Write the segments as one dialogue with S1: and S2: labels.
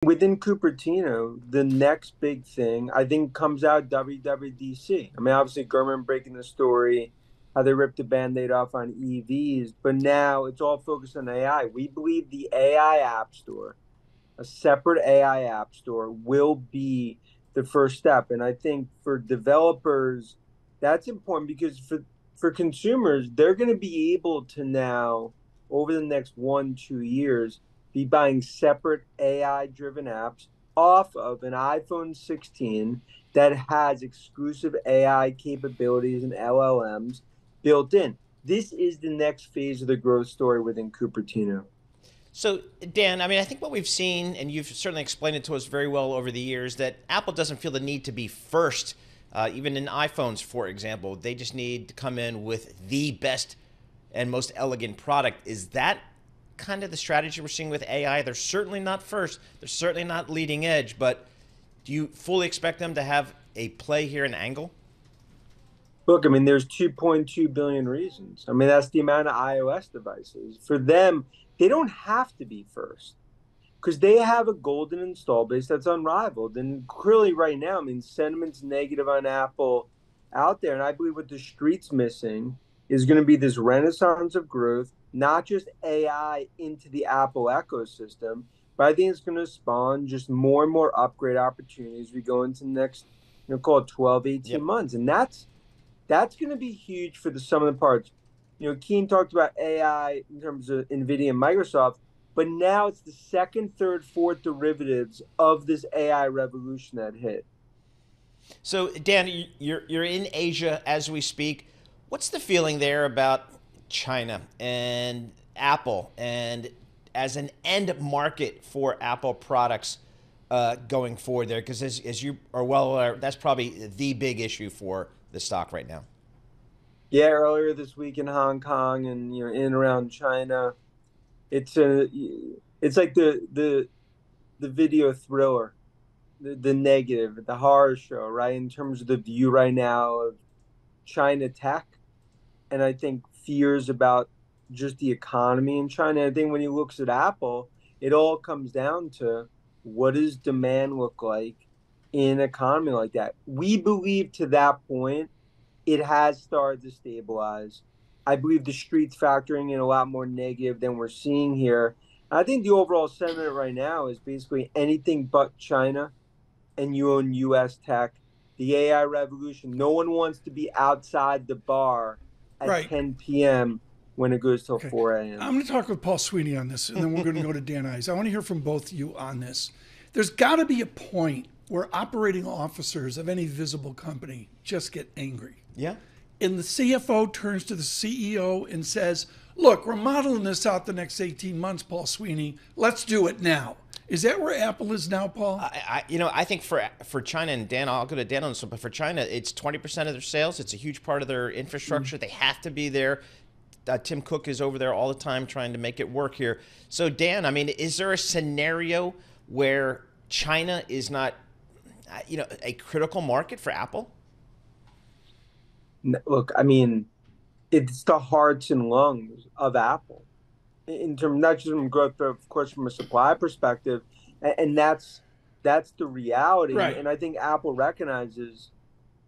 S1: Within Cupertino, the next big thing I think comes out WWDC. I mean, obviously, Gurman breaking the story, how they ripped the band-aid off on EVs, but now it's all focused on AI. We believe the AI App Store, a separate AI App Store, will be the first step. And I think for developers, that's important because for consumers, they're going to be able to now, over the next 1, 2 years, be buying separate AI driven apps off of an iPhone 16 that has exclusive AI capabilities and LLMs built in. This is the next phase of the growth story within Cupertino.
S2: So, Dan, I mean, I think what we've seen, and you've certainly explained it to us very well over the years, that Apple doesn't feel the need to be first, even in iPhones, for example. They just need to come in with the best and most elegant product. Is that kind of the strategy we're seeing with AI? They're certainly not first, they're certainly not leading edge, but do you fully expect them to have a play here, an angle?
S1: Look, I mean, there's 2.2 billion reasons. I mean, that's the amount of iOS devices. For them, they don't have to be first because they have a golden install base that's unrivaled. And clearly, right now, I mean, sentiment's negative on Apple out there. And I believe what the street's missing is going to be this renaissance of growth, not just AI into the Apple ecosystem, but I think it's going to spawn just more and more upgrade opportunities we go into the next, call it 12, 18
S2: Yep.
S1: months. And that's going to be huge for the sum of the parts. Keen talked about AI in terms of NVIDIA and Microsoft, but now it's the second, third, fourth derivatives of this AI revolution that hit.
S2: So, Dan, you're in Asia as we speak. What's the feeling there about China and Apple, and as an end market for Apple products going forward there? Because as you are well aware, that's probably the big issue for the stock right now.
S1: Yeah, earlier this week in Hong Kong and in and around China, it's a it's like the video thriller, the negative, the horror show, right? In terms of the view right now of China tech, and I think fears about just the economy in China. I think when he looks at Apple, it all comes down to what does demand look like in an economy like that. We believe to that point it has started to stabilize. I believe the street's factoring in a lot more negative than we're seeing here. I think the overall sentiment right now is basically anything but China and you own US tech, the AI revolution. No one wants to be outside the bar at
S3: Right.
S1: 10 p.m. when it goes till
S3: Okay.
S1: 4 a.m.
S3: I'm going to talk with Paul Sweeney on this, and then we're going to go to Dan Ives. I want to hear from both of you on this. There's got to be a point where operating officers of any visible company just get angry.
S2: Yeah.
S3: And the CFO turns to the CEO and says, look, we're modeling this out the next 18 months, Paul Sweeney. Let's do it now. Is that where Apple is now, Paul?
S2: I think for China, and Dan, I'll go to Dan on this one, but for China, it's 20% of their sales. It's a huge part of their infrastructure. They have to be there. Tim Cook is over there all the time trying to make it work here. So, Dan, I mean, is there a scenario where China is not, a critical market for Apple?
S1: Look, I mean, it's the hearts and lungs of Apple in terms not just from growth, but of course from a supply perspective, and that's the reality.
S3: Right.
S1: And I think Apple recognizes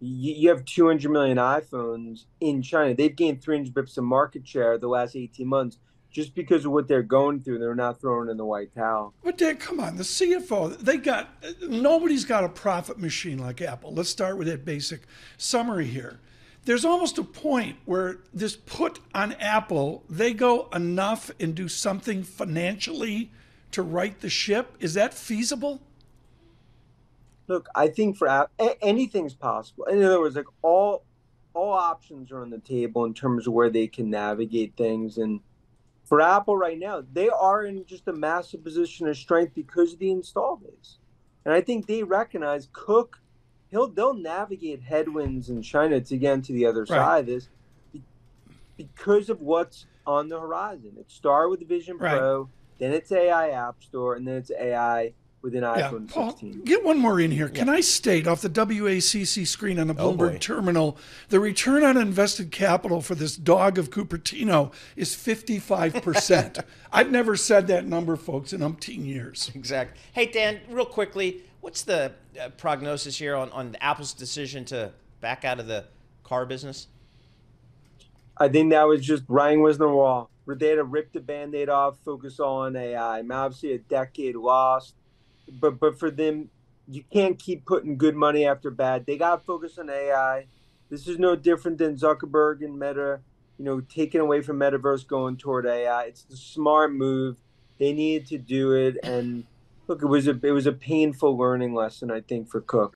S1: you have 200 million iPhones in China. They've gained 300 bips of market share the last 18 months just because of what they're going through. They're not throwing in the white towel.
S3: But Dan, come on, the CFO, nobody's got a profit machine like Apple. Let's start with that basic summary here. There's almost a point where this put on Apple, they go enough and do something financially to right the ship. Is that feasible?
S1: Look, I think for anything's possible. In other words, like all options are on the table in terms of where they can navigate things. And for Apple right now, they are in just a massive position of strength because of the install base. And I think they recognize Cook, they'll navigate headwinds in China to get into the other
S3: Right.
S1: side of this because of what's on the horizon. It started with the Vision
S3: Right.
S1: Pro, then it's AI App Store, and then it's AI with an
S3: Yeah,
S1: iPhone
S3: Paul,
S1: 16.
S3: get one more in here. Can I state off the WACC screen on the
S2: Oh, boy.
S3: Bloomberg terminal, the return on invested capital for this dog of Cupertino is 55%. I've never said that number, folks, in umpteen years.
S2: Exactly. Hey, Dan, real quickly, what's the prognosis here on Apple's decision to back out of the car business?
S1: I think that was just writing was on the wall. They had to rip the Band-Aid off, focus on AI. I mean, obviously, a decade lost, but for them, you can't keep putting good money after bad. They got to focus on AI. This is no different than Zuckerberg and Meta, taking away from Metaverse, going toward AI. It's the smart move. They needed to do it, and look, it was a painful learning lesson, I think, for Cook.